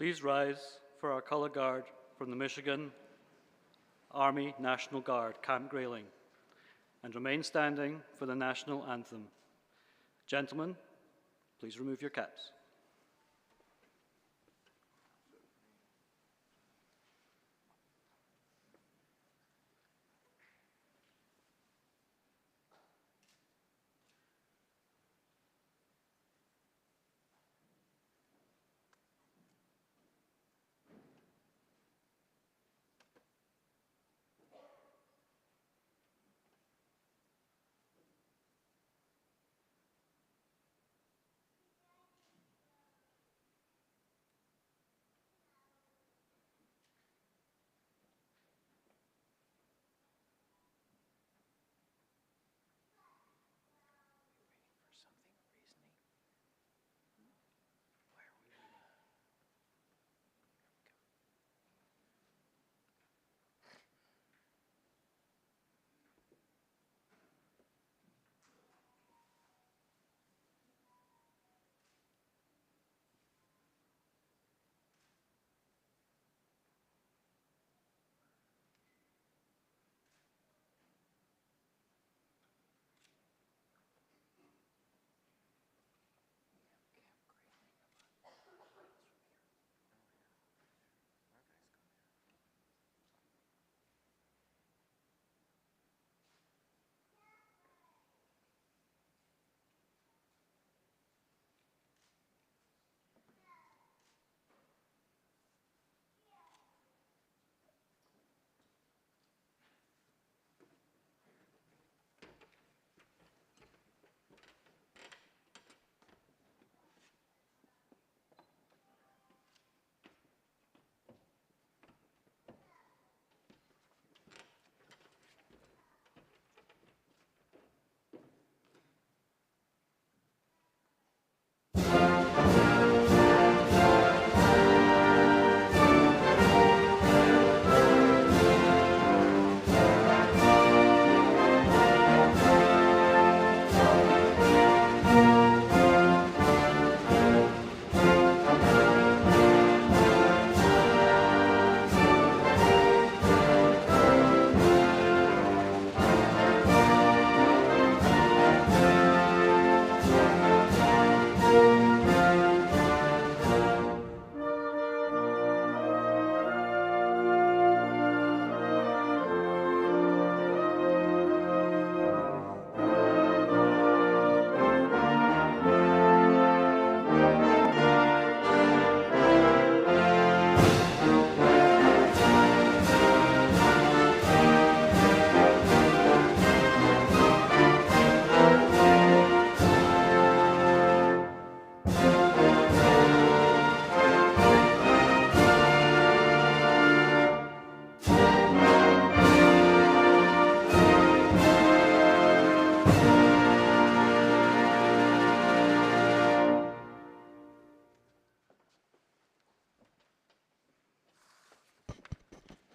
Please rise for our color guard from the Michigan Army National Guard, Camp Grayling, and remain standing for the national anthem. Gentlemen, please remove your caps.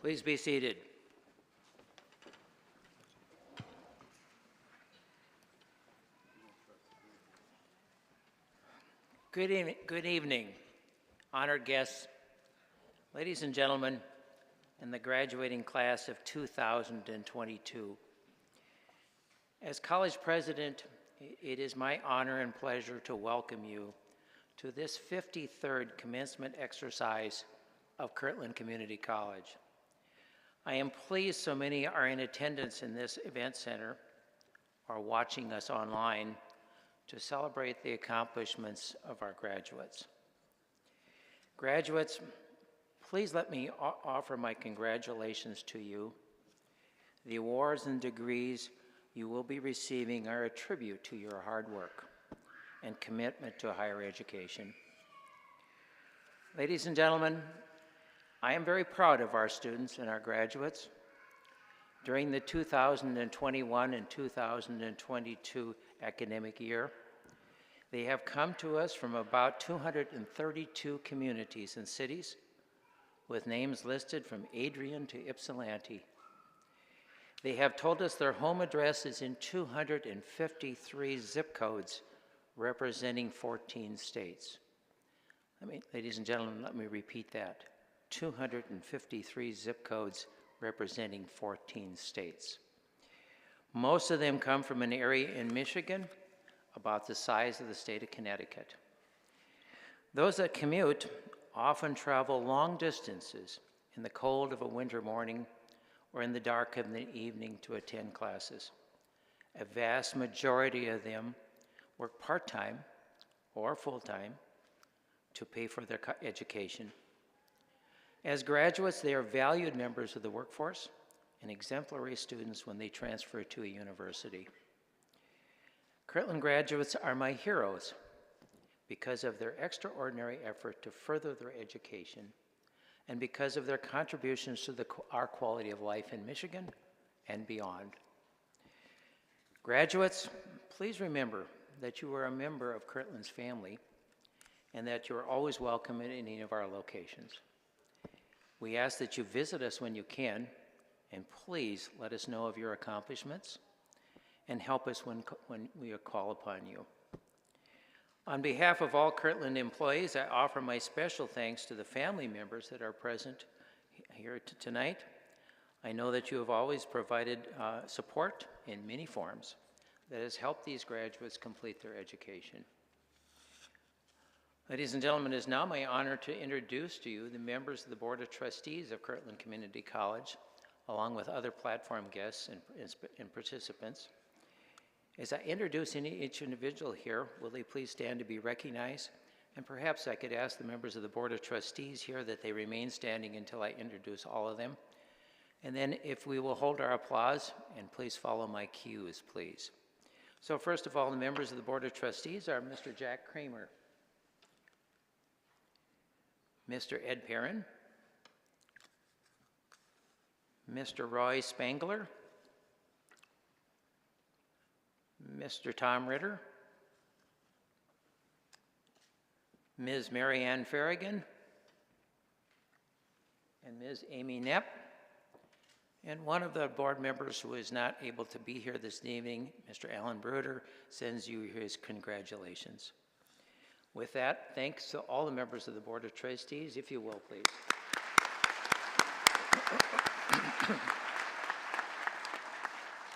Please be seated. Good evening, honored guests, ladies and gentlemen, and the graduating class of 2022. As college president, it is my honor and pleasure to welcome you to this 53rd commencement exercise of Kirtland Community College. I am pleased so many are in attendance in this event center or watching us online to celebrate the accomplishments of our graduates. Graduates, please let me offer my congratulations to you. The awards and degrees you will be receiving are a tribute to your hard work and commitment to higher education. Ladies and gentlemen, I am very proud of our students and our graduates. During the 2021 and 2022 academic year, they have come to us from about 232 communities and cities, with names listed from Adrian to Ypsilanti. They have told us their home address is in 253 zip codes, representing 14 states. Ladies and gentlemen, let me repeat that. 253 zip codes representing 14 states. Most of them come from an area in Michigan about the size of the state of Connecticut. Those that commute often travel long distances in the cold of a winter morning or in the dark of the evening to attend classes. A vast majority of them work part-time or full-time to pay for their education. As graduates, they are valued members of the workforce and exemplary students when they transfer to a university. Kirtland graduates are my heroes because of their extraordinary effort to further their education and because of their contributions to our quality of life in Michigan and beyond. Graduates, please remember that you are a member of Kirtland's family and that you are always welcome at any of our locations. We ask that you visit us when you can, and please let us know of your accomplishments and help us when we call upon you. On behalf of all Kirtland employees, I offer my special thanks to the family members that are present here tonight. I know that you have always provided support in many forms that has helped these graduates complete their education. Ladies and gentlemen, it is now my honor to introduce to you the members of the Board of Trustees of Kirtland Community College, along with other platform guests and participants. As I introduce each individual here, will they please stand to be recognized? And perhaps I could ask the members of the Board of Trustees here that they remain standing until I introduce all of them. And then if we will hold our applause, and please follow my cues, please. So first of all, the members of the Board of Trustees are Mr. Jack Kramer, Mr. Ed Perrin, Mr. Roy Spangler, Mr. Tom Ritter, Ms. Mary Ann Farragon, and Ms. Amy Knepp, and one of the board members who is not able to be here this evening, Mr. Alan Bruder, sends you his congratulations. With that, thanks to all the members of the Board of Trustees, if you will, please.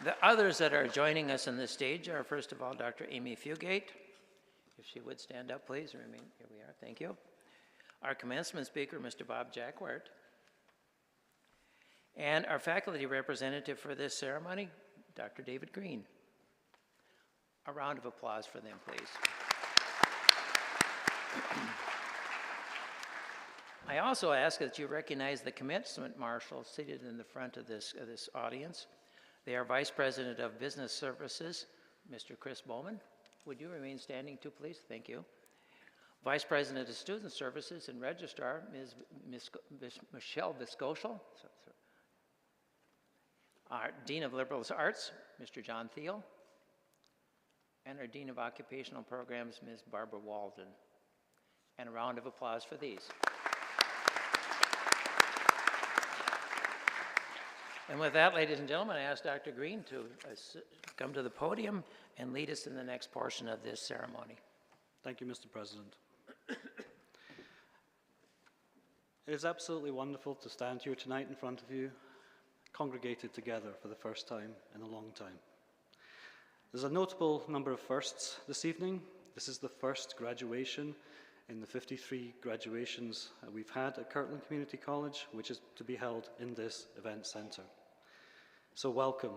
The others that are joining us on the stage are, first of all, Dr. Amy Fugate. If she would stand up, please. Here we are. Thank you. Our commencement speaker, Mr. Bob Jackwart. And our faculty representative for this ceremony, Dr. David Green. A round of applause for them, please. I also ask that you recognize the commencement marshal seated in the front of this audience. They are Vice President of Business Services, Mr. Chris Bowman. Would you remain standing too, please? Thank you. Vice President of Student Services and Registrar, Ms. Michelle Viscoschel. Our Dean of Liberal Arts, Mr. John Thiel. And our Dean of Occupational Programs, Ms. Barbara Walden. And a round of applause for these. And with that, ladies and gentlemen, I ask Dr. Green to come to the podium and lead us in the next portion of this ceremony. Thank you, Mr. President. It is absolutely wonderful to stand here tonight in front of you, congregated together for the first time in a long time. There's a notable number of firsts this evening. This is the first graduation in the 53 graduations we've had at Kirtland Community College, which is to be held in this event centre. So welcome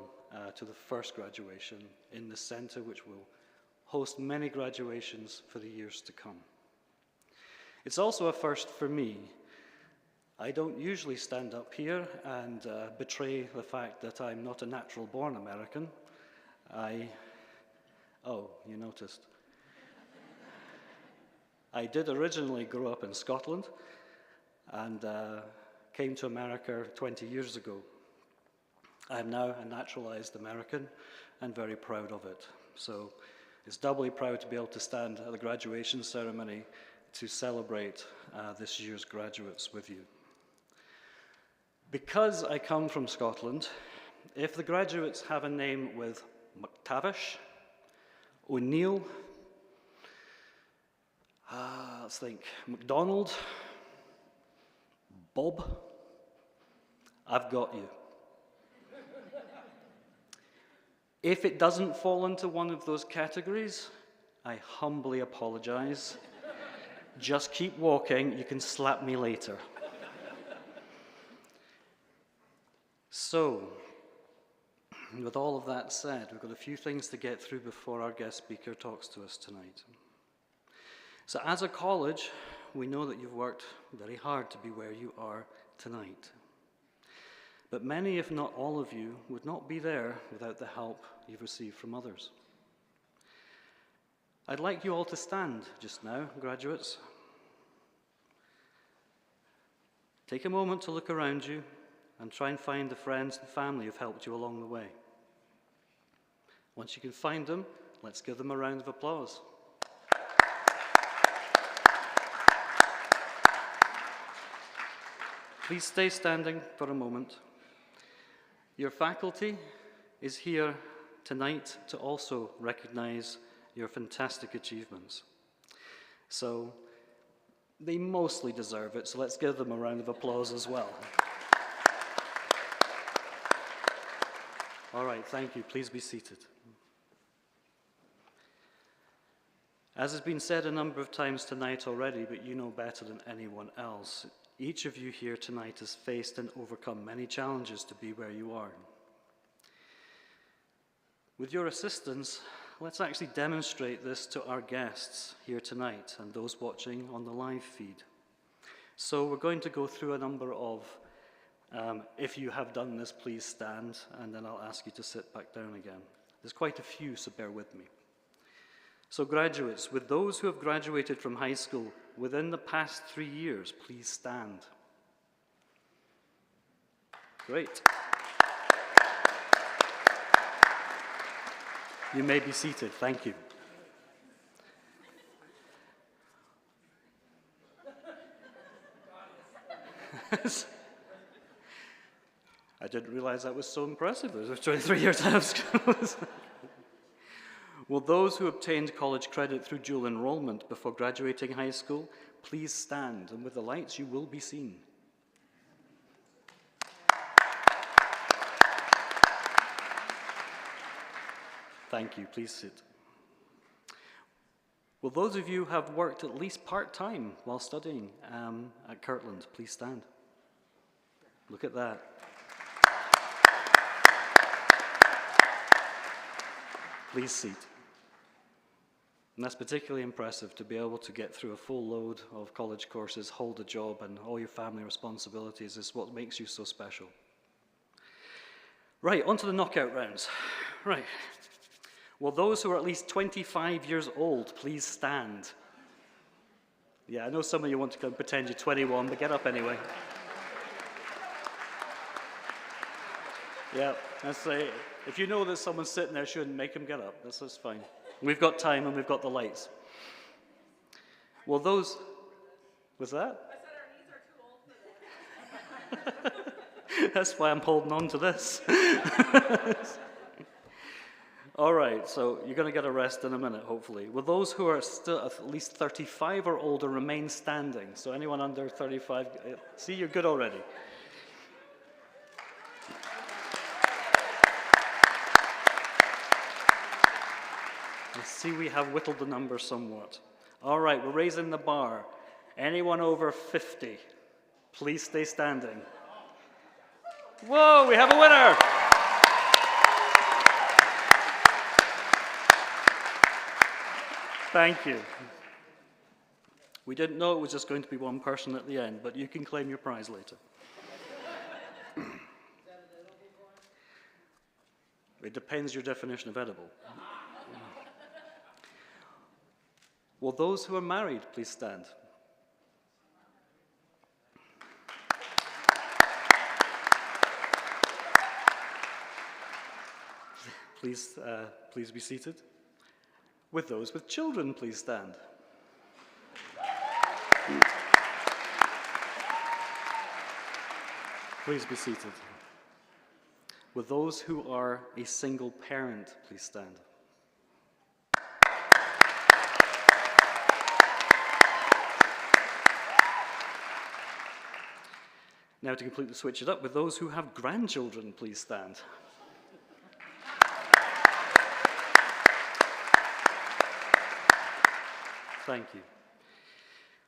to the first graduation in this centre, which will host many graduations for the years to come. It's also a first for me. I don't usually stand up here and betray the fact that I'm not a natural-born American. Oh, you noticed. I did originally grow up in Scotland and came to America 20 years ago. I am now a naturalized American and very proud of it. So it's doubly proud to be able to stand at the graduation ceremony to celebrate this year's graduates with you. Because I come from Scotland, if the graduates have a name with McTavish, O'Neill, Let's think. McDonald, Bob, I've got you. If it doesn't fall into one of those categories, I humbly apologize. Just keep walking, you can slap me later. So, with all of that said, we've got a few things to get through before our guest speaker talks to us tonight. So as a college, we know that you've worked very hard to be where you are tonight. But many, if not all of you, would not be there without the help you've received from others. I'd like you all to stand just now, graduates. Take a moment to look around you and try and find the friends and family who've helped you along the way. Once you can find them, let's give them a round of applause. Please stay standing for a moment. Your faculty is here tonight to also recognize your fantastic achievements. So they mostly deserve it, so let's give them a round of applause as well. All right, thank you. Please be seated. As has been said a number of times tonight already, but you know better than anyone else, each of you here tonight has faced and overcome many challenges to be where you are. With your assistance, let's actually demonstrate this to our guests here tonight and those watching on the live feed. So we're going to go through a number of, if you have done this, please stand, and then I'll ask you to sit back down again. There's quite a few, so bear with me. So graduates, with those who have graduated from high school within the past 3 years, please stand. Great. You may be seated. Thank you. I didn't realize that was so impressive. It was 23 years out of school. Will those who obtained college credit through dual enrollment before graduating high school, please stand, and with the lights you will be seen. Thank you. Please sit. Will those of you who have worked at least part-time while studying at Kirtland, please stand. Look at that. Please seat. And that's particularly impressive, to be able to get through a full load of college courses, hold a job, and all your family responsibilities is what makes you so special. Right, on to the knockout rounds. Right. Will those who are at least 25 years old please stand? Yeah, I know some of you want to go and pretend you're 21, but get up anyway. Yeah, let's say, if you know that someone's sitting there, shouldn't make them get up. That's fine. We've got time and we've got the lights. Well, those... Was that? I said our knees are too old for that. That's why I'm holding on to this. All right, so you're going to get a rest in a minute, hopefully. Will those who are still at least 35 or older remain standing? So anyone under 35, see, you're good already. I see we have whittled the number somewhat. All right, we're raising the bar. Anyone over 50, please stay standing. Whoa, we have a winner! Thank you. We didn't know it was just going to be one person at the end, but you can claim your prize later. It depends your definition of edible. Will those who are married please stand? Please be seated. With those with children, please stand. Please be seated. With those who are a single parent, please stand. Now to completely switch it up, with those who have grandchildren, please stand. Thank you.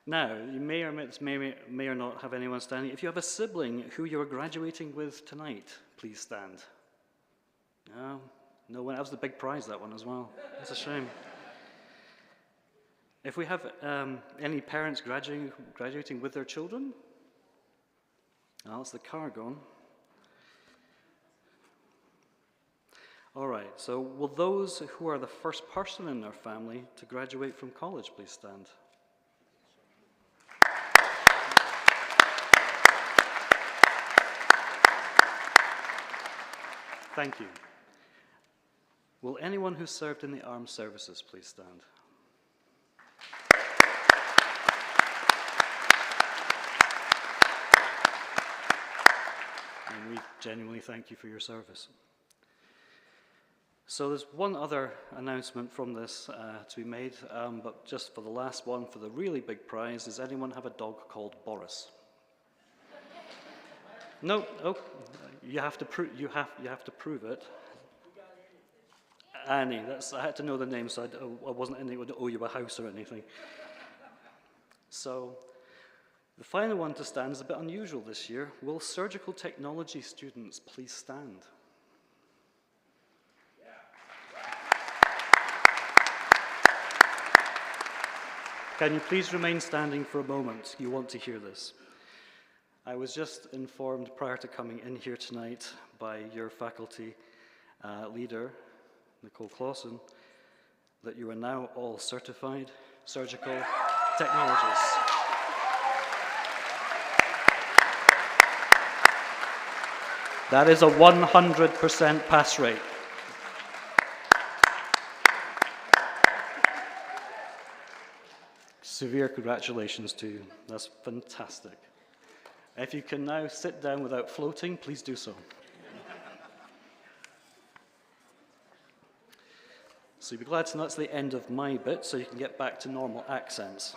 Now, you may or not have anyone standing. If you have a sibling who you're graduating with tonight, please stand. No one. That was the big prize, that one as well. It's a shame. If we have any parents graduating with their children, that's the car gone. All right, so will those who are the first person in their family to graduate from college please stand? Thank you. Will anyone who served in the armed services please stand? And we genuinely thank you for your service. So there's one other announcement from this to be made, but just for the last one, for the really big prize, does anyone have a dog called Boris? No, oh, you have to prove it. Annie, I had to know the name, so I wasn't anyone to owe you a house or anything. So the final one to stand is a bit unusual this year. Will surgical technology students please stand? Can you please remain standing for a moment? You want to hear this. I was just informed prior to coming in here tonight by your faculty leader, Nicole Clausen, that you are now all certified surgical technologists. That is a 100% pass rate. Severe congratulations to you. That's fantastic. If you can now sit down without floating, please do so. So you'll be glad to know that's the end of my bit, so you can get back to normal accents.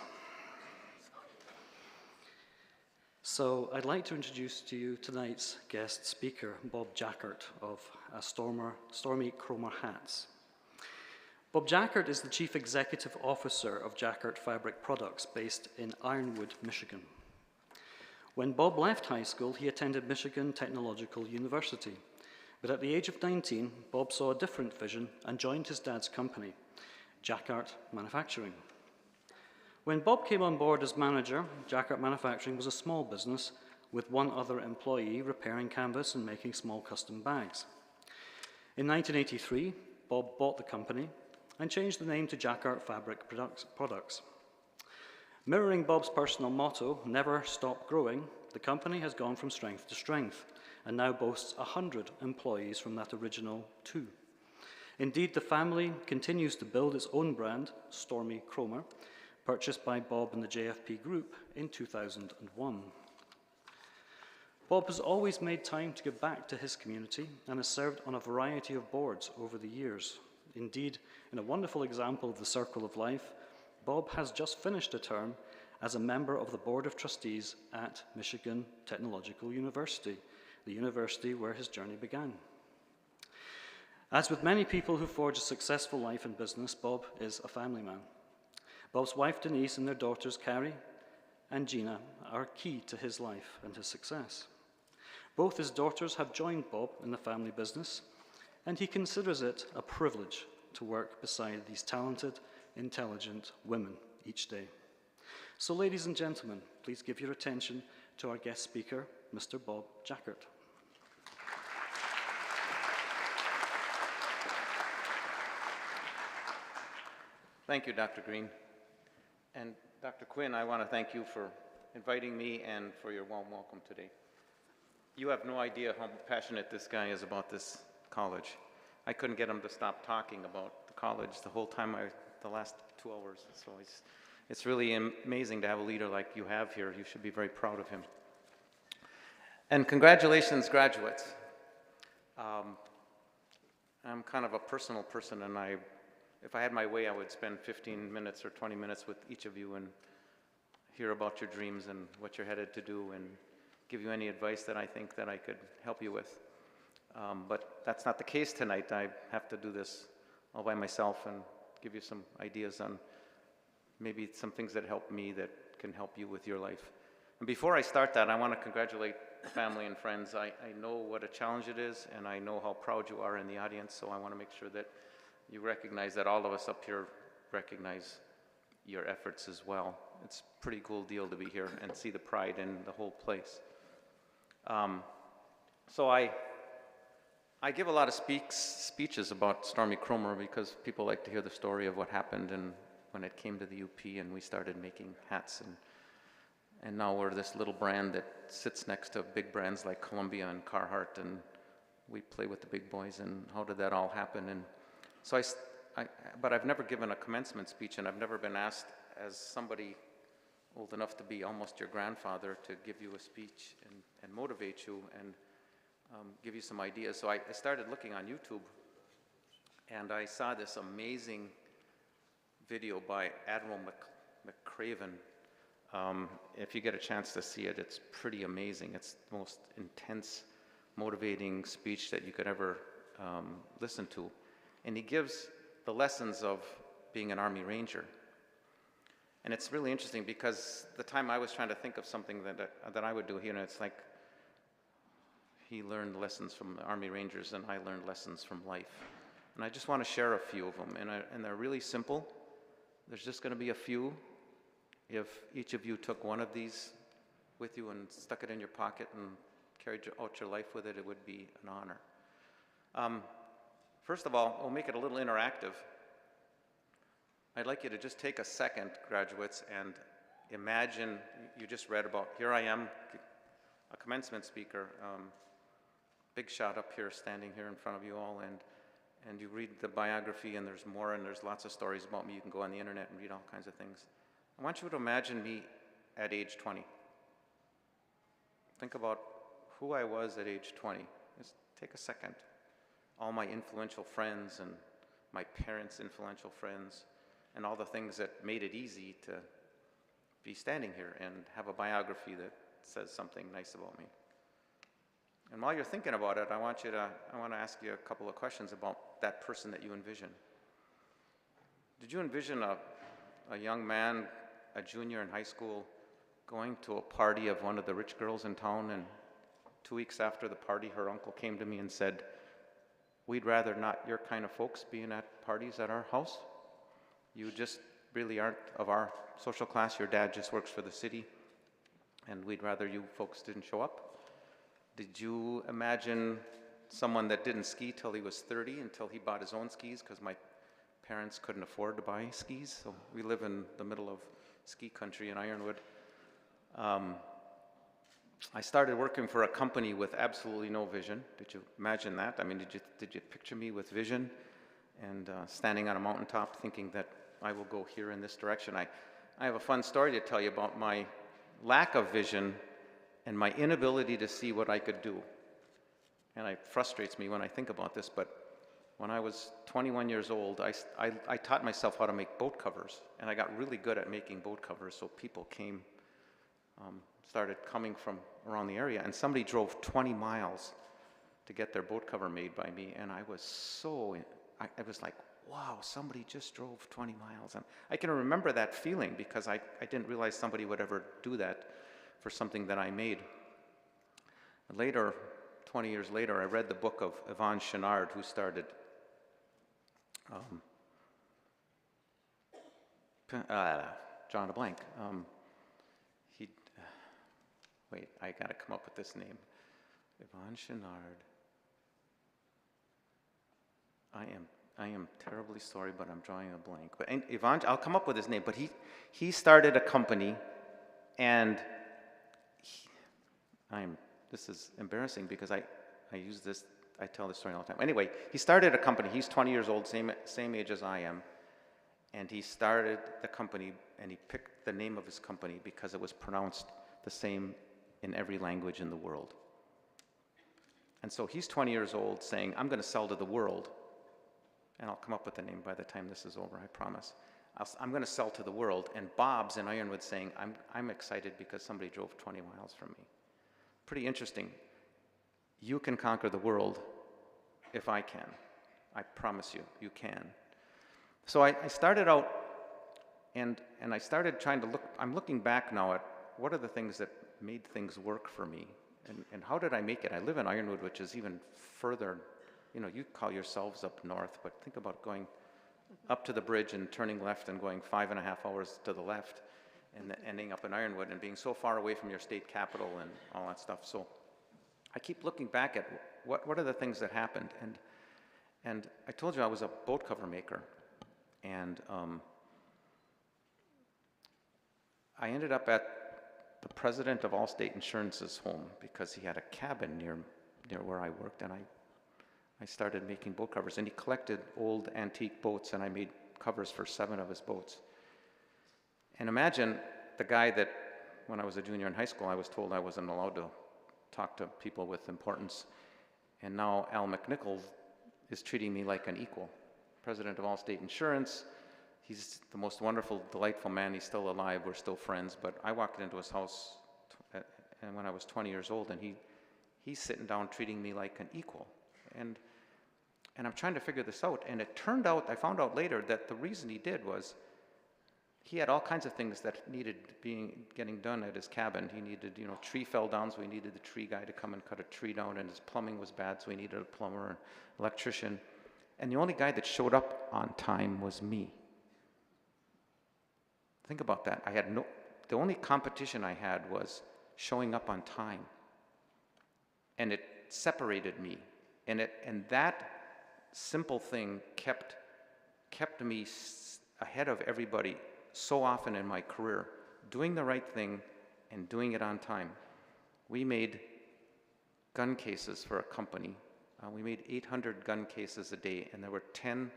So I'd like to introduce to you tonight's guest speaker, Bob Jackert of Stormy Cromer Hats. Bob Jackert is the Chief Executive Officer of Jackert Fabric Products based in Ironwood, Michigan. When Bob left high school, he attended Michigan Technological University. But at the age of 19, Bob saw a different vision and joined his dad's company, Jackert Manufacturing. When Bob came on board as manager, Jackert Manufacturing was a small business with one other employee repairing canvas and making small custom bags. In 1983, Bob bought the company and changed the name to Jackert Fabric Products. Mirroring Bob's personal motto, never stop growing, the company has gone from strength to strength and now boasts 100 employees from that original 2. Indeed, the family continues to build its own brand, Stormy Cromer, purchased by Bob and the JFP Group in 2001. Bob has always made time to give back to his community and has served on a variety of boards over the years. Indeed, in a wonderful example of the circle of life, Bob has just finished a term as a member of the Board of Trustees at Michigan Technological University, the university where his journey began. As with many people who forge a successful life in business, Bob is a family man. Bob's wife Denise and their daughters Carrie and Gina are key to his life and his success. Both his daughters have joined Bob in the family business, and he considers it a privilege to work beside these talented, intelligent women each day. So, ladies and gentlemen, please give your attention to our guest speaker, Mr. Bob Jackert. Thank you, Dr. Green. And Dr. Quinn, I want to thank you for inviting me and for your warm welcome today. You have no idea how passionate this guy is about this college. I couldn't get him to stop talking about the college the whole time, the last 2 hours. So it's really amazing to have a leader like you have here. You should be very proud of him. And congratulations, graduates. I'm kind of a personal person, and if I had my way, I would spend 15 minutes or 20 minutes with each of you and hear about your dreams and what you're headed to do and give you any advice that I think that I could help you with. But that's not the case tonight. I have to do this all by myself and give you some ideas on maybe some things that help me that can help you with your life. And before I start that, I want to congratulate family and friends. I know what a challenge it is, and I know how proud you are in the audience, so I want to make sure that you recognize that all of us up here recognize your efforts as well. It's a pretty cool deal to be here and see the pride in the whole place. So I give a lot of speeches about Stormy Cromer because people like to hear the story of what happened and when it came to the UP and we started making hats, and now we're this little brand that sits next to big brands like Columbia and Carhartt, and we play with the big boys. And how did that all happen? And so but I've never given a commencement speech, and I've never been asked as somebody old enough to be almost your grandfather to give you a speech and motivate you and give you some ideas. So I started looking on YouTube, and I saw this amazing video by Admiral McCraven. If you get a chance to see it, it's pretty amazing. It's the most intense, motivating speech that you could ever listen to. And he gives the lessons of being an Army Ranger. And it's really interesting because the time I was trying to think of something that I would do here, and it's like he learned lessons from the Army Rangers and I learned lessons from life. And I just want to share a few of them, and they're really simple. There's just going to be a few. If each of you took one of these with you and stuck it in your pocket and carried out your life with it, it would be an honor. First of all, we'll make it a little interactive. I'd like you to just take a second, graduates, and imagine you just read about, here I am, a commencement speaker, big shot up here, standing here in front of you all, and you read the biography, and there's more, and there's lots of stories about me. You can go on the internet and read all kinds of things. I want you to imagine me at age 20. Think about who I was at age 20. Just take a second. All my influential friends and my parents' influential friends and all the things that made it easy to be standing here and have a biography that says something nice about me. And while you're thinking about it, I want to ask you a couple of questions about that person that you envision. Did you envision a young man, a junior in high school, going to a party of one of the rich girls in town, and 2 weeks after the party, her uncle came to me and said, "We'd rather not your kind of folks being at parties at our house. You just really aren't of our social class. Your dad just works for the city, and we'd rather you folks didn't show up." Did you imagine someone that didn't ski till he was 30, until he bought his own skis, because my parents couldn't afford to buy skis? So we live in the middle of ski country in Ironwood. I started working for a company with absolutely no vision. Did you imagine that? I mean, did you picture me with vision and standing on a mountaintop thinking that I will go here in this direction? I have a fun story to tell you about my lack of vision and my inability to see what I could do. And it frustrates me when I think about this, but when I was 21 years old, I taught myself how to make boat covers, and I got really good at making boat covers, so people started coming from around the area, and somebody drove 20 miles to get their boat cover made by me, and I was like, wow, somebody just drove 20 miles. And I can remember that feeling because I didn't realize somebody would ever do that for something that I made. Later, 20 years later, I read the book of Yvon Chouinard, who started drawing a blank. Wait, I gotta come up with this name. Yvon Chouinard. I am terribly sorry, but I'm drawing a blank. But Yvon, I'll come up with his name. But he started a company, and this is embarrassing because I use this. I tell this story all the time. Anyway, he started a company. He's 20 years old, same age as I am, and he started the company, and he picked the name of his company because it was pronounced the same in every language in the world. And so he's 20 years old saying, I'm going to sell to the world, and I'll come up with the name by the time this is over, I promise. I'm going to sell to the world, and Bob's in Ironwood saying, I'm excited because somebody drove 20 miles from me. pretty interesting. You can conquer the world if I can. I promise you, you can. So I started out, and I started trying to look, I'm looking back now at what are the things that made things work for me, and how did I make it? I live in Ironwood, which is even further, you know, you call yourselves up north, but think about going up to the bridge and turning left and going 5.5 hours to the left, and then ending up in Ironwood and being so far away from your state capital and all that stuff. So I keep looking back at what are the things that happened, and I told you I was a boat cover maker, and I ended up at the president of Allstate Insurance's home because he had a cabin near where I worked, and I started making boat covers, and he collected old antique boats, and I made covers for 7 of his boats. And imagine the guy that, when I was a junior in high school, I was told I wasn't allowed to talk to people with importance, and now Al McNichol is treating me like an equal. President of Allstate Insurance, he's the most wonderful, delightful man. He's still alive, we're still friends, but I walked into his house and when I was 20 years old, and he's sitting down treating me like an equal. And I'm trying to figure this out, and it turned out, I found out later, that the reason he did was he had all kinds of things that needed getting done at his cabin. He needed, you know, tree fell down, so he needed the tree guy to come and cut a tree down, and his plumbing was bad, so he needed a plumber, an electrician. And the only guy that showed up on time was me. Think about that. The only competition I had was showing up on time. And it separated me. And that simple thing kept me ahead of everybody so often in my career, doing the right thing and doing it on time. We made gun cases for a company. We made 800 gun cases a day, and there were 10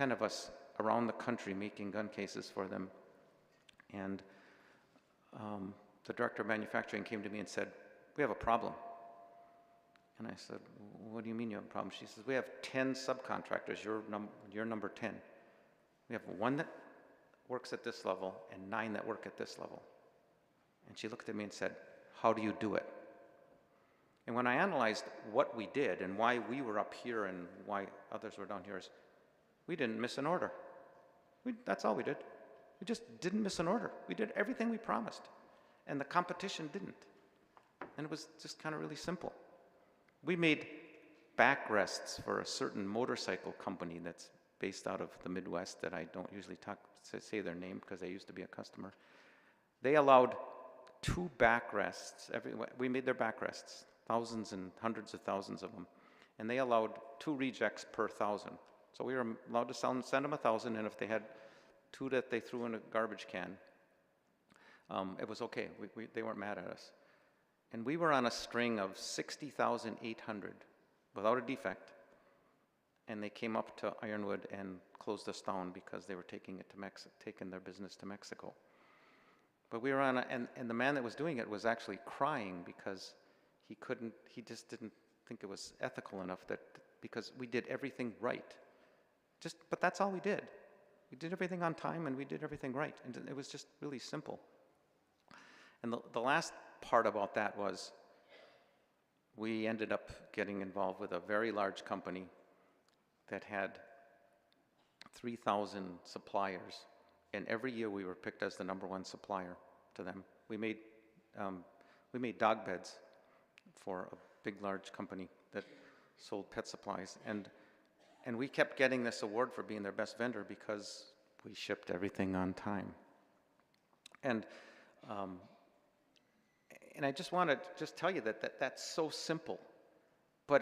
of us around the country making gun cases for them. And the director of manufacturing came to me and said, "We have a problem." And I said, "What do you mean you have a problem?" She says, "We have 10 subcontractors. You're number 10. We have 1 that works at this level and 9 that work at this level." And she looked at me and said, "How do you do it?" And when I analyzed what we did and why we were up here and why others were down here, is we didn't miss an order. That's all we did. We just didn't miss an order. We did everything we promised, and the competition didn't. And it was just kind of really simple. We made backrests for a certain motorcycle company that's based out of the Midwest that I don't usually say their name because I used to be a customer. They allowed 2 backrests. We made their backrests, thousands and hundreds of thousands of them, and they allowed 2 rejects per 1,000. So we were allowed to send them 1,000, and if they had 2 that they threw in a garbage can, it was okay. They weren't mad at us. And we were on a string of 60,800 without a defect, and they came up to Ironwood and closed us down because they were taking their business to Mexico. But we were on and the man that was doing it was actually crying because he just didn't think it was ethical enough because we did everything right. But that's all we did. We did everything on time and we did everything right. And it was just really simple. And the last part about that was we ended up getting involved with a very large company that had 3,000 suppliers, and every year we were picked as the #1 supplier to them. We made dog beds for a big, large company that sold pet supplies, and we kept getting this award for being their best vendor because we shipped everything on time. And I just want to tell you that's so simple, but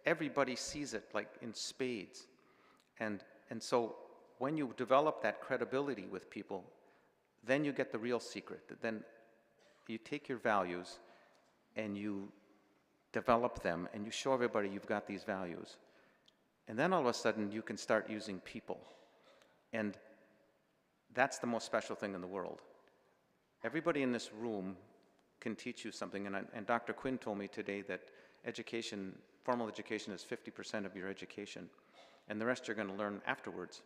everybody sees it like in spades. And so when you develop that credibility with people, then you get the real secret. Then you take your values and you develop them and you show everybody you've got these values. And then all of a sudden you can start using people. And that's the most special thing in the world. Everybody in this room can teach you something, and Dr. Quinn told me today that formal education is 50% of your education, and the rest you're going to learn afterwards.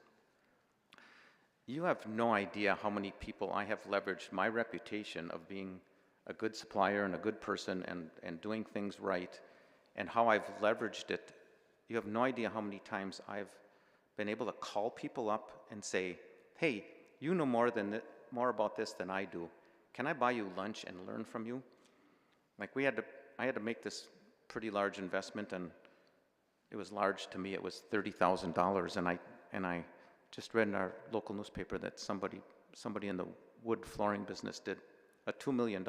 You have no idea how many people I have leveraged my reputation of being a good supplier and a good person and doing things right, and how I've leveraged it. You have no idea how many times I've been able to call people up and say, hey, you know more about this than I do. Can I buy you lunch and learn from you? Like I had to make this pretty large investment, and it was large to me. It was $30,000, and I just read in our local newspaper that somebody in the wood flooring business did a $2 million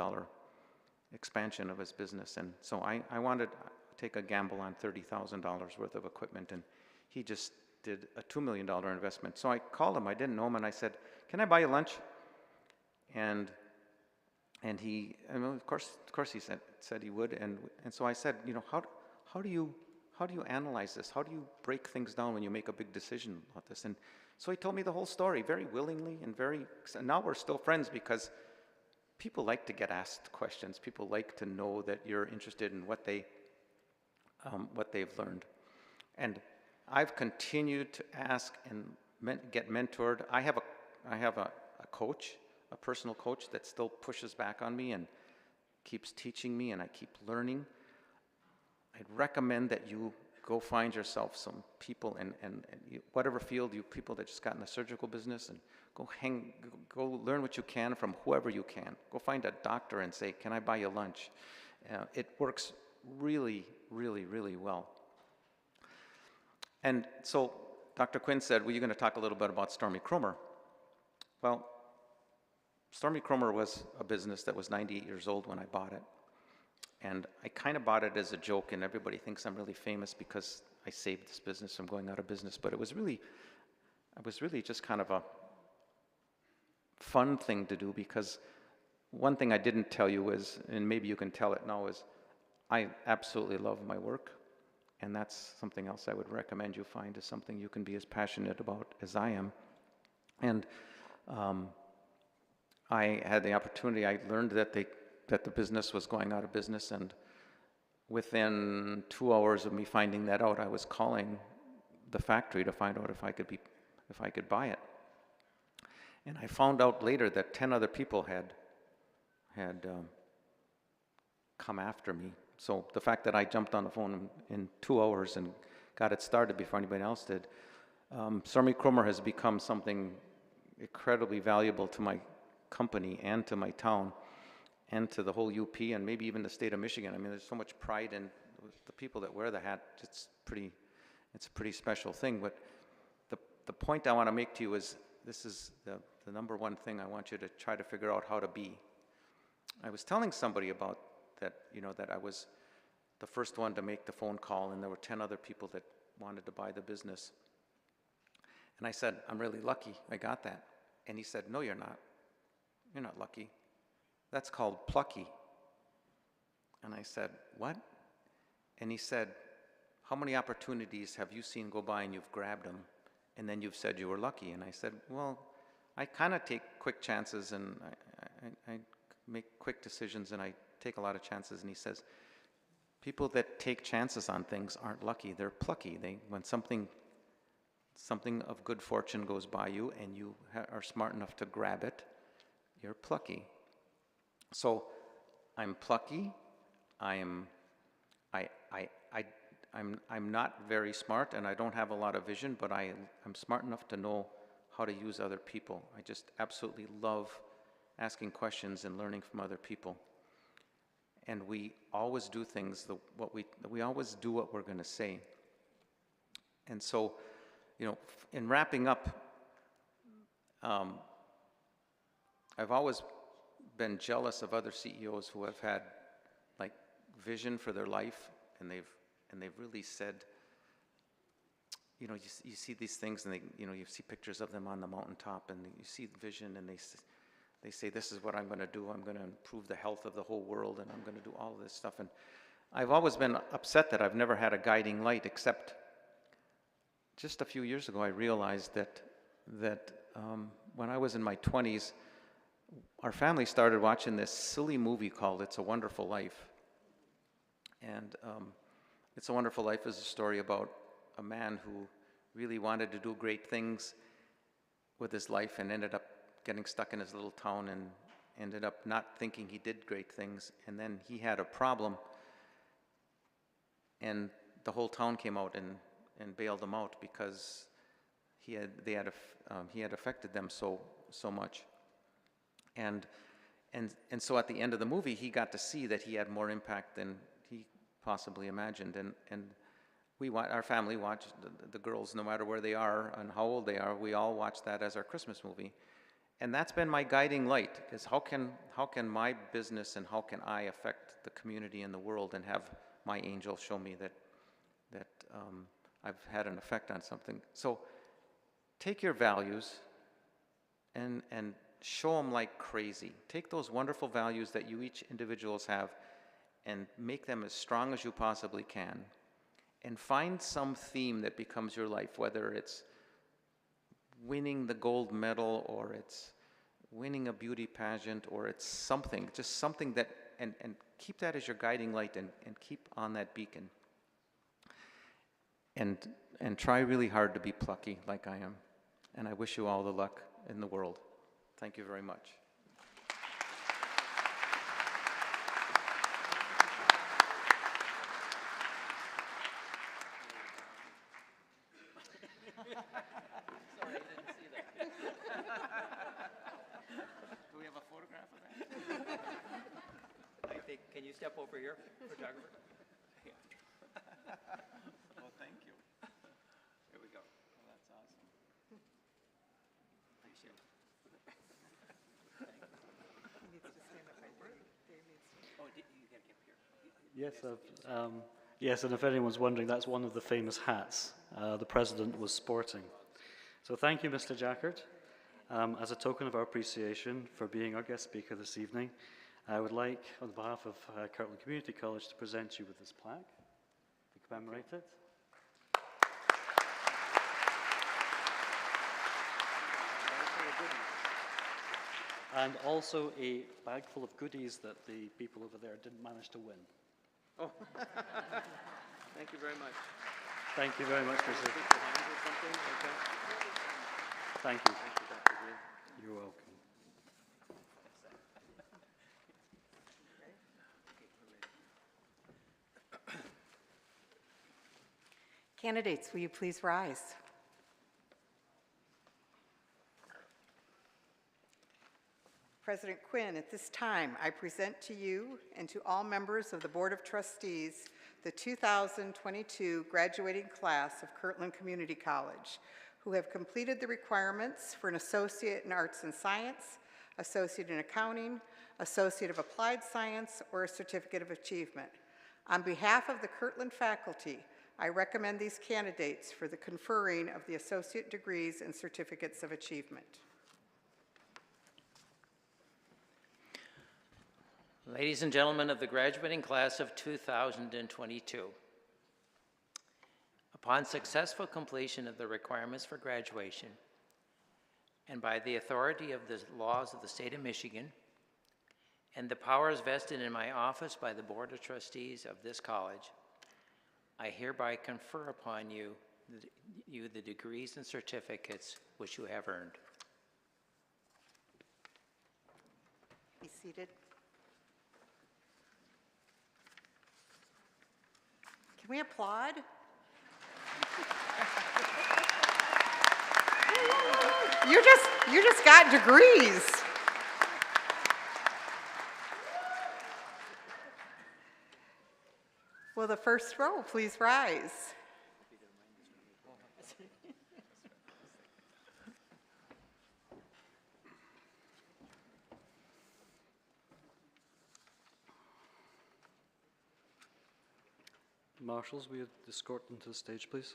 expansion of his business, and so I wanted to take a gamble on $30,000 worth of equipment, and he just did a $2 million investment. So I called him. I didn't know him, and I said, "Can I buy you lunch?" And he, of course he said he would, and so I said, how do you analyze this? How do you break things down when you make a big decision about this? And so he told me the whole story very willingly and now we're still friends because people like to get asked questions. People like to know that you're interested in what they've learned. And I've continued to ask and get mentored. I have a coach, a personal coach that still pushes back on me and keeps teaching me, and I keep learning. I'd recommend that you go find yourself some people and whatever field, people that just got in the surgical business, and go learn what you can from whoever you can. Go find a doctor and say, "Can I buy you lunch?" It works really, really, really well. And so Dr. Quinn said, well, you're going to talk a little bit about Stormy Kromer. Well, Stormy Kromer was a business that was 98 years old when I bought it. And I kind of bought it as a joke, and everybody thinks I'm really famous because I saved this business from going out of business. But it was really just kind of a fun thing to do, because one thing I didn't tell you is, and maybe you can tell it now, is I absolutely love my work. And that's something else I would recommend you find, is something you can be as passionate about as I am. And I had the opportunity, I learned that the business was going out of business, and within 2 hours of me finding that out, I was calling the factory to find out if I could buy it. And I found out later that 10 other people had come after me. So the fact that I jumped on the phone in 2 hours and got it started before anybody else did, Stormy Kromer has become something incredibly valuable to my company and to my town and to the whole UP and maybe even the state of Michigan. I mean, there's so much pride in the people that wear the hat. It's a pretty special thing. But the point I want to make to you is, this is the number one thing I want you to try to figure out how to be. I was telling somebody about that, that I was the first one to make the phone call, and there were 10 other people that wanted to buy the business. And I said, I'm really lucky I got that. And he said, no, you're not. You're not lucky. That's called plucky. And I said, what? And he said, how many opportunities have you seen go by and you've grabbed them, and then you've said you were lucky? And I said, well, I kind of take quick chances, and I make quick decisions, and I take a lot of chances. And he says, people that take chances on things aren't lucky, they're plucky. When something of good fortune goes by you and you are smart enough to grab it, you're plucky. So I'm plucky. I'm not very smart, and I don't have a lot of vision, but I'm smart enough to know how to use other people. I just absolutely love asking questions and learning from other people. And we always do things, we always do what we're going to say. And so, in wrapping up, I've always been jealous of other CEOs who have had vision for their life, and they've really said, you see these things, and you see pictures of them on the mountaintop, and you see the vision, and they say, this is what I'm going to do. I'm going to improve the health of the whole world, and I'm going to do all of this stuff. And I've always been upset that I've never had a guiding light, except just a few years ago I realized that when I was in my 20s, our family started watching this silly movie called It's a Wonderful Life. And It's a Wonderful Life is a story about a man who really wanted to do great things with his life and ended up getting stuck in his little town ended up not thinking he did great things, and then he had a problem, and the whole town came out and bailed him out because he had affected them so much. And so at the end of the movie, he got to see that he had more impact than he possibly imagined. And our family watched, the girls, no matter where they are and how old they are, we all watch that as our Christmas movie. And that's been my guiding light, is how can my business and how can I affect the community and the world and have my angel show me that I've had an effect on something. So take your values and show them like crazy. Take those wonderful values that you each individuals have and make them as strong as you possibly can. And find some theme that becomes your life, whether it's winning the gold medal or it's winning a beauty pageant or it's something, just something that, and keep that as your guiding light and keep on that beacon. And try really hard to be plucky like I am. And I wish you all the luck in the world. Thank you very much. Sorry, I didn't see that. Do we have a photograph of that? I think, can you step over here, photographer? Well, thank you. Here we go. Well, that's awesome. Appreciate it. Oh, you gotta get up here. Yes, and if anyone's wondering, that's one of the famous hats the president was sporting. So thank you, Mr. Jackert. As a token of our appreciation for being our guest speaker this evening, I would like, on behalf of Kirtland Community College, to present you with this plaque to commemorate it. And also a bag full of goodies that the people over there didn't manage to win. Oh, thank you very much. Thank you very much, Mr. Shake your hands or something like that? Thank you. Thank you, Dr. Green. You're welcome. Candidates, will you please rise? President Quinn, at this time, I present to you and to all members of the Board of Trustees the 2022 graduating class of Kirtland Community College, who have completed the requirements for an Associate in Arts and Science, Associate in Accounting, Associate of Applied Science, or a Certificate of Achievement. On behalf of the Kirtland faculty, I recommend these candidates for the conferring of the associate degrees and certificates of achievement. Ladies and gentlemen of the graduating class of 2022, upon successful completion of the requirements for graduation, and by the authority of the laws of the state of Michigan, and the powers vested in my office by the Board of Trustees of this college, I hereby confer upon you the degrees and certificates which you have earned. Be seated. Can we applaud? You just got degrees. Will the first row please rise? Marshals, will you escort them to the stage, please?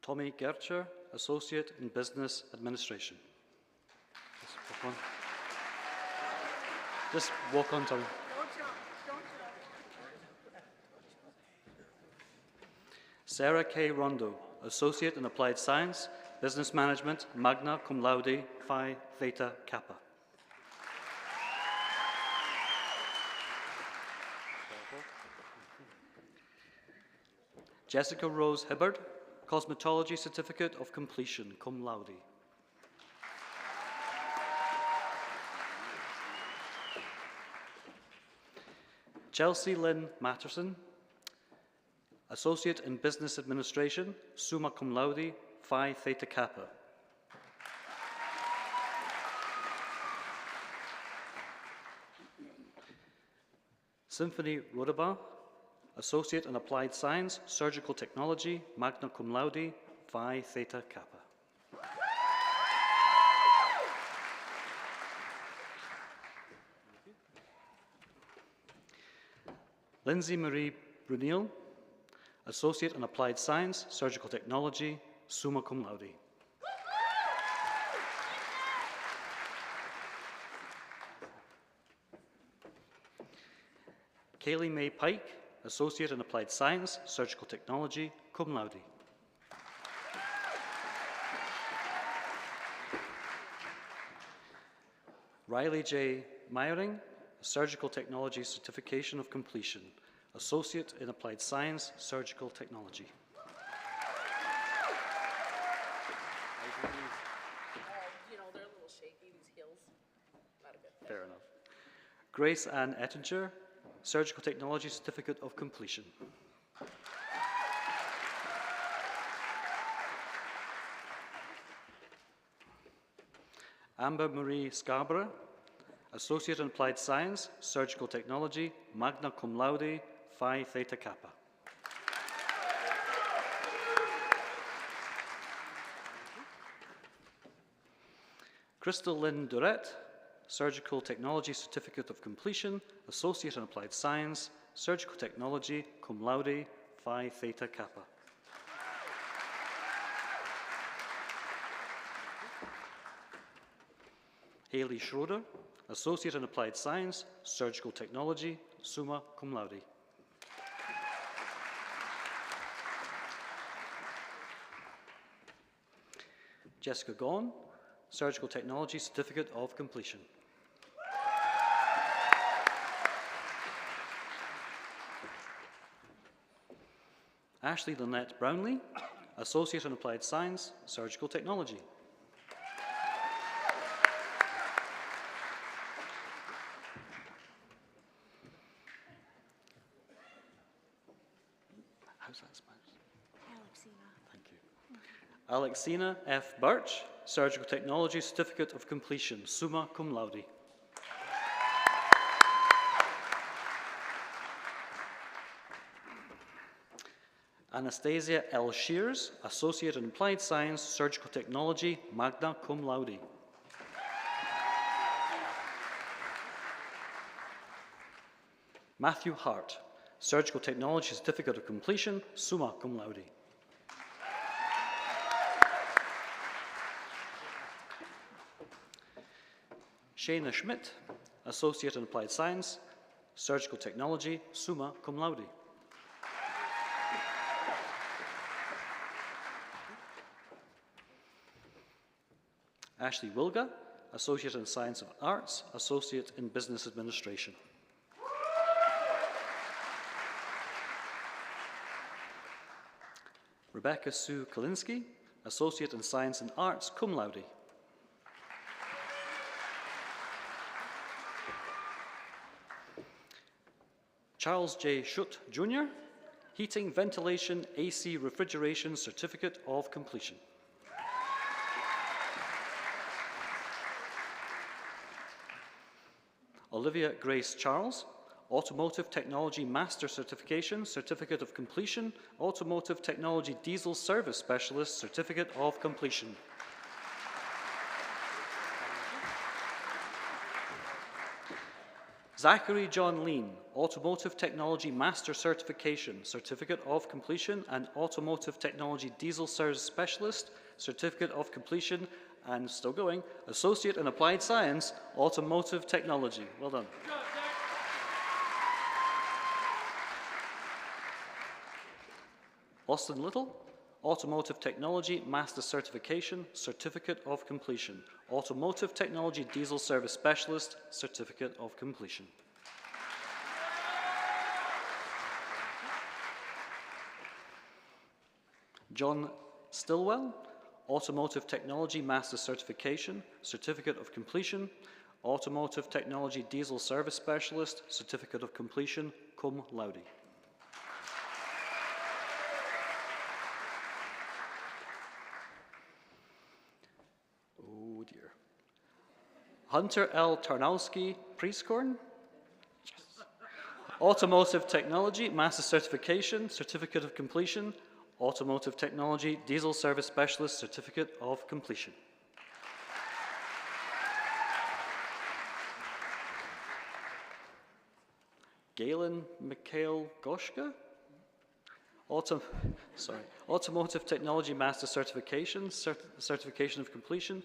Tommy Gertscher, Associate in Business Administration. Just walk on, Tommy. Sarah K. Rondo, Associate in Applied Science, Business Management, Magna Cum Laude, Phi Theta Kappa. Jessica Rose Hibbard, Cosmetology Certificate of Completion, cum laude. Chelsea Lynn Matterson, Associate in Business Administration, summa cum laude, Phi Theta Kappa. Symphony Rodaba, Associate in Applied Science, Surgical Technology, magna cum laude, Phi Theta Kappa. Lindsay Marie Brunel, Associate in Applied Science, Surgical Technology, summa cum laude. Kaylee May Pike, Associate in Applied Science, Surgical Technology, cum laude. Riley J. Meyering, Surgical Technology Certification of Completion, Associate in Applied Science, Surgical Technology. They're a little shaky, these heels. Not a good fit. Fair enough. Grace Ann Ettinger, Surgical Technology Certificate of Completion. Amber Marie Scarborough, Associate in Applied Science, Surgical Technology, magna cum laude, Phi Theta Kappa. Crystal Lynn Durrett, Surgical Technology Certificate of Completion, Associate in Applied Science, Surgical Technology, cum laude, Phi Theta Kappa. Haley Schroeder, Associate in Applied Science, Surgical Technology, summa cum laude. Jessica Gaughan, Surgical Technology Certificate of Completion. Ashley Lynette Brownlee, Associate in Applied Science, Surgical Technology. How's that spelled? Alexina. Thank you. Alexina F. Birch, Surgical Technology Certificate of Completion, summa cum laude. Anastasia L. Shears, Associate in Applied Science, Surgical Technology, magna cum laude. Matthew Hart, Surgical Technology Certificate of Completion, summa cum laude. Shayna Schmidt, Associate in Applied Science, Surgical Technology, summa cum laude. Ashley Wilga, Associate in Science of Arts, Associate in Business Administration. Rebecca Sue Kalinsky, Associate in Science and Arts, cum laude. Charles J. Schutt, Jr., Heating, Ventilation, AC, Refrigeration, Certificate of Completion. Olivia Grace Charles, Automotive Technology Master Certification, Certificate of Completion, Automotive Technology Diesel Service Specialist, Certificate of Completion. Zachary John Lean, Automotive Technology Master Certification, Certificate of Completion, and Automotive Technology Diesel Service Specialist, Certificate of Completion, and still going, Associate in Applied Science, Automotive Technology. Well done. Austin Little, Automotive Technology Master Certification, Certificate of Completion. Automotive Technology Diesel Service Specialist, Certificate of Completion. John Stillwell, Automotive Technology Master Certification, Certificate of Completion, Automotive Technology Diesel Service Specialist, Certificate of Completion, cum laude. Oh dear. Hunter L. Tarnowski, Priestkorn. Automotive Technology, Master Certification, Certificate of Completion, Automotive Technology, Diesel Service Specialist, Certificate of Completion. Galen Mikhail Goshka, Automotive Technology Master Certification, Certification of Completion,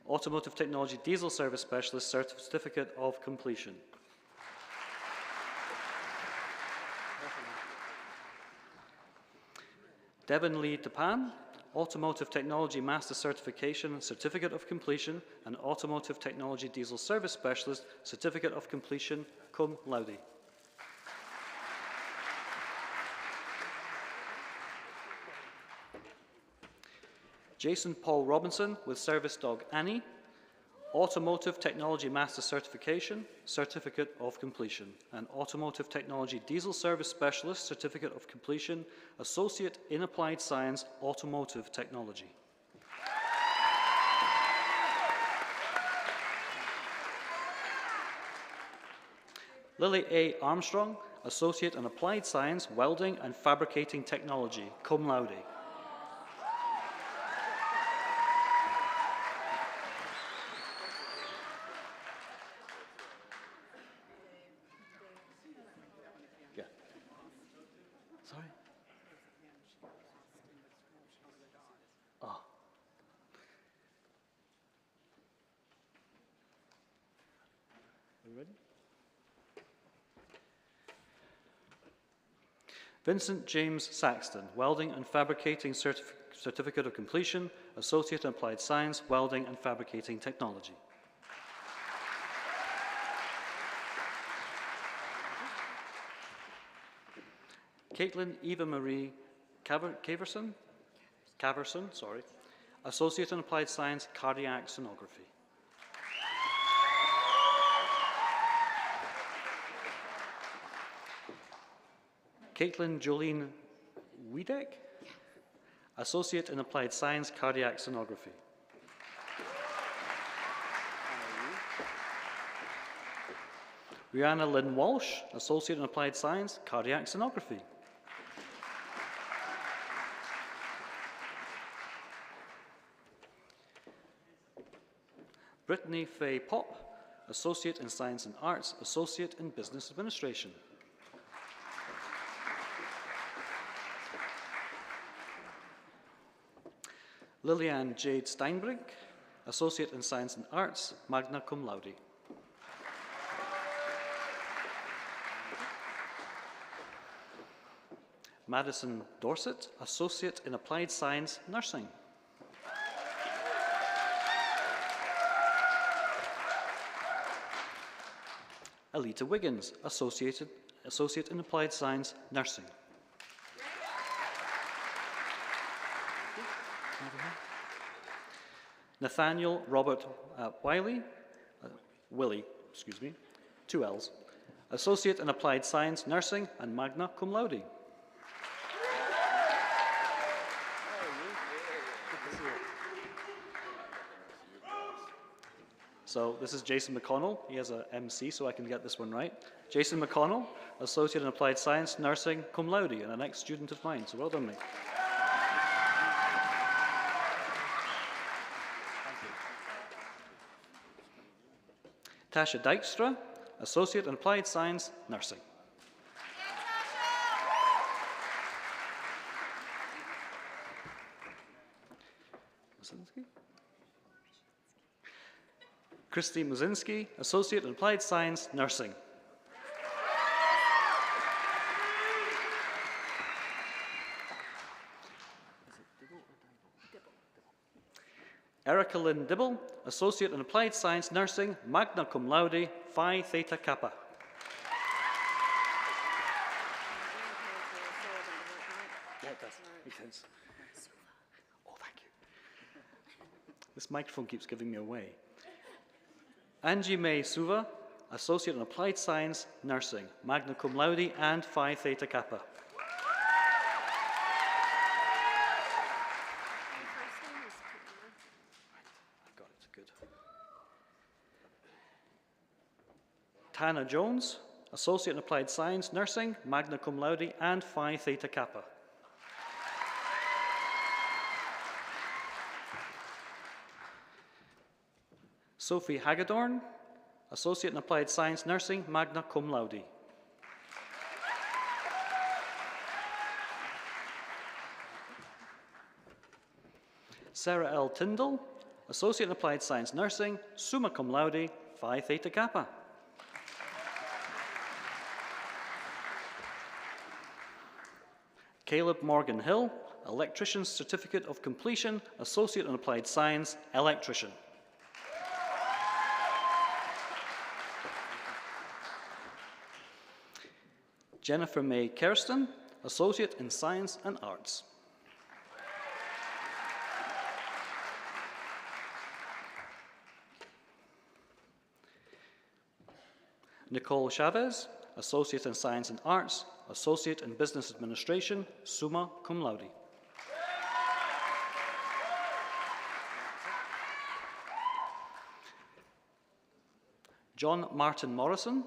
Automotive Technology Diesel Service Specialist, Certificate of Completion. Devin Lee Tapan, Automotive Technology Master Certification, Certificate of Completion, and Automotive Technology Diesel Service Specialist, Certificate of Completion, cum laude. Jason Paul Robinson with Service Dog Annie, Automotive Technology Master Certification, Certificate of Completion, and Automotive Technology Diesel Service Specialist, Certificate of Completion, Associate in Applied Science, Automotive Technology. Lily A. Armstrong, Associate in Applied Science, Welding and Fabricating Technology, cum laude. Vincent James Saxton, Welding and Fabricating Certificate of Completion, Associate in Applied Science, Welding and Fabricating Technology. Caitlin Eva Marie Caverson, Associate in Applied Science, Cardiac Sonography. Caitlin Jolene Wiedek, Associate in Applied Science, Cardiac Sonography. Rihanna Lynn Walsh, Associate in Applied Science, Cardiac Sonography. Brittany Faye Pop, Associate in Science and Arts, Associate in Business Administration. Lillian Jade Steinbrink, Associate in Science and Arts, magna cum laude. Madison Dorset, Associate in Applied Science, Nursing. Alita Wiggins, Associate in Applied Science, Nursing. Nathaniel Robert Wiley, 2 L's, Associate in Applied Science, Nursing, and magna cum laude. So this is Jason McConnell. He has a MC, so I can get this one right. Jason McConnell, Associate in Applied Science, Nursing, cum laude, and an ex-student of mine. So well done, mate. Tasha Dykstra, Associate in Applied Science, Nursing. Christy Muzinski, Associate in Applied Science, Nursing. Erica Lynn Dibble, Associate in Applied Science, Nursing, magna cum laude, Phi Theta Kappa. Yeah, it does. Makes sense. This microphone keeps giving me away. Angie May Suva, Associate in Applied Science, Nursing, magna cum laude and Phi Theta Kappa. Got it, good. Tana Jones, Associate in Applied Science, Nursing, magna cum laude and Phi Theta Kappa. Sophie Hagedorn, Associate in Applied Science, Nursing, magna cum laude. Sarah L. Tyndall, Associate in Applied Science, Nursing, summa cum laude, Phi Theta Kappa. Caleb Morgan Hill, Electrician's Certificate of Completion, Associate in Applied Science, Electrician. Jennifer May Kirsten, Associate in Science and Arts. Nicole Chavez, Associate in Science and Arts, Associate in Business Administration, summa cum laude. John Martin Morrison,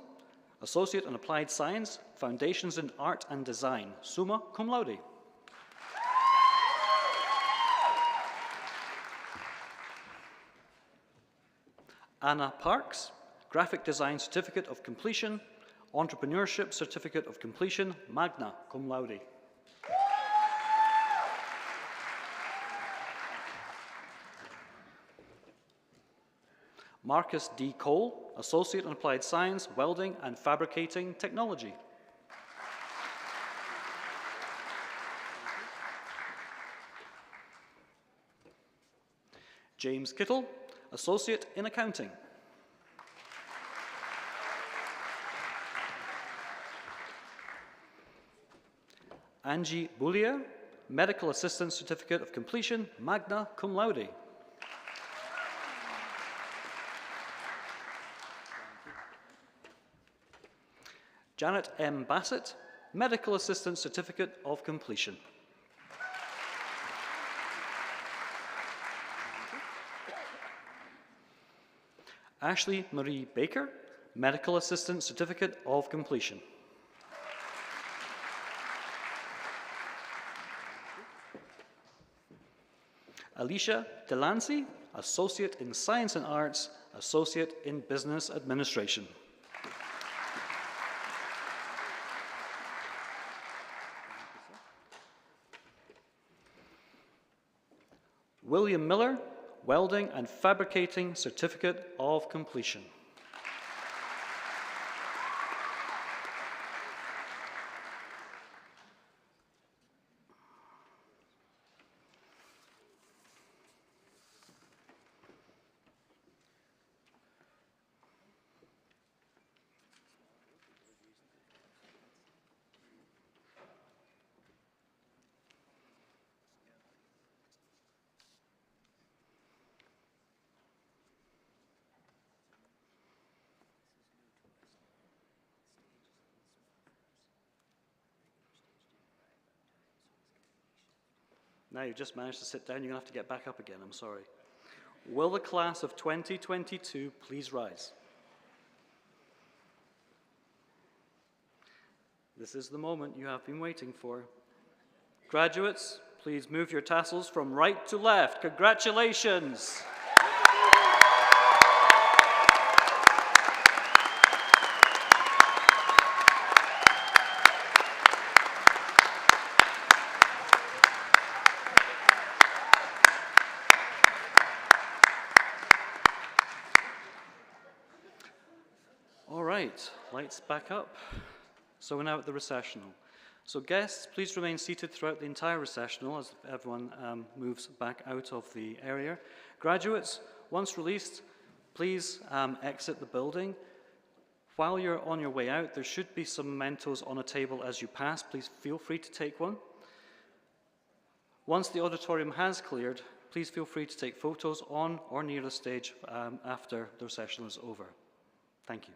Associate in Applied Science, Foundations in Art and Design, summa cum laude. Anna Parks, Graphic Design Certificate of Completion, Entrepreneurship Certificate of Completion, magna cum laude. Marcus D. Cole, Associate in Applied Science, Welding and Fabricating Technology. James Kittle, Associate in Accounting. Angie Boulier, Medical Assistant Certificate of Completion, magna cum laude. Janet M. Bassett, Medical Assistant Certificate of Completion. Ashley Marie Baker, Medical Assistant Certificate of Completion. Alicia Delancey, Associate in Science and Arts, Associate in Business Administration. William Miller, Welding and Fabricating Certificate of Completion. Now you've just managed to sit down, you're going to have to get back up again, I'm sorry. Will the class of 2022 please rise? This is the moment you have been waiting for. Graduates, please move your tassels from right to left. Congratulations! Lights back up. So we're now at the recessional. So guests, please remain seated throughout the entire recessional as everyone moves back out of the area. Graduates, once released, please exit the building. While you're on your way out, there should be some mementos on a table as you pass. Please feel free to take one. Once the auditorium has cleared, please feel free to take photos on or near the stage after the session is over. Thank you.